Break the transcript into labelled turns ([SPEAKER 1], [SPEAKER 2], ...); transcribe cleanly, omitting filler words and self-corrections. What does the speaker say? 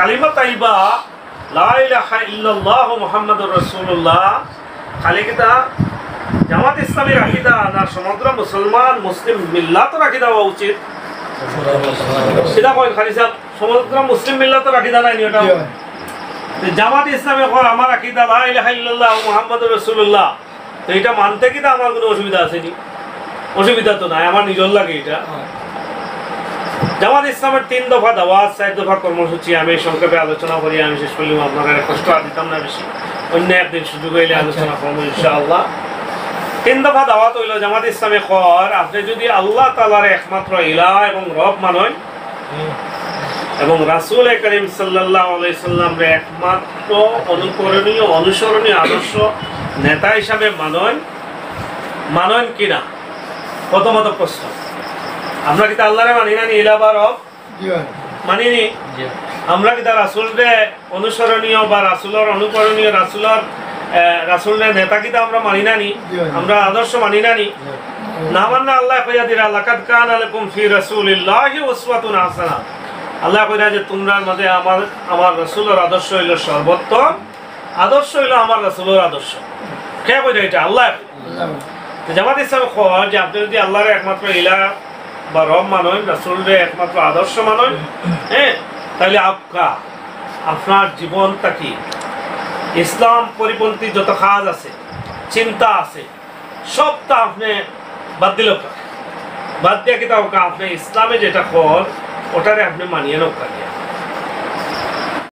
[SPEAKER 1] কালিমা তাইবা লা ইলাহা ইল্লাল্লাহু মুহাম্মাদুর রাসূলুল্লাহ খালি কিতা জামাত ইসলামের আকীদা না সমগ্র মুসলমান মুসলিম মিল্লাতের আকীদা হওয়া উচিত? সেটা কই খালি সাহেব সমগ্র মুসলিম মিল্লাতের আকীদা নাই এটা জামাত ইসলামে কর আমার আকীদা লা ইলাহা ইল্লাল্লাহু মুহাম্মাদুর রাসূলুল্লাহ, তো এটা মানতে কি আমার কোনো অসুবিধা আছে নি? অসুবিধা তো নাই, আমার নিজের লাগে এটা। জামাত ইসলামের 3 দফা দাওয়াত 4 দফা কর্মসূচি আমি সংক্ষেপে আলোচনা করি, আমি শেষ করলাম, আপনারা কষ্ট আর দিতাম না বেশি, অন্য একদিন সুযোগ হইলে আলোচনা করবো ইনশাআল্লাহ। 3 দফা দাওয়াত হইল জামাত ইসলামে কর আপনি যদি আল্লাহ তাআলার একমাত্র ইলাহ এবং রব মানেন এবং রাসূল করিম সাল্লাল্লাহু আলাইহি সাল্লামের একমাত্র অনুকরণীয় অনুসরণীয় আদর্শ নেতা হিসাবে মানেন কিনা? প্রথমত প্রশ্ন, আমরা কি আল্লাহরে মানি না ইলাহ বা রব? মানিনি। আমরা কি রাসূলরে অনুসরণীয় বা রাসূলের অনুকরণীয় রাসূলের নেতা কি আমরা মানি না নি? আমরা আদর্শ মানি না নি? না মানলে আল্লাহ কইয়া দিরা লাকাদ কানা লাকুম ফি রাসূলিল্লাহি উসওয়াতুন হাসানাহ, আল্লাহ কইরা যে তোমরা মধ্যে আমার রাসূলের আদর্শ হইল সর্বোত্তম আদর্শ, হইল আমার রাসূলের আদর্শ। কে কইরা এটা? আল্লাহ। জামাত ইসলাম কয় যে আপনি যদি আল্লাহর একমাত্র ইলাহ বা রব মানেন, রাসূলের একমাত্র আদর্শ মানেন, হ্যাঁ, তাহলে আপনার জীবনটা কি ইসলাম পরিপন্থী যত কাজ আছে চিন্তা আছে সবটা আপনি বাদ দিল, বাদ দিয়ে কি আপনি ইসলামে যেটা কর ওটারে আপনি মানিয়ে নকালিয়া।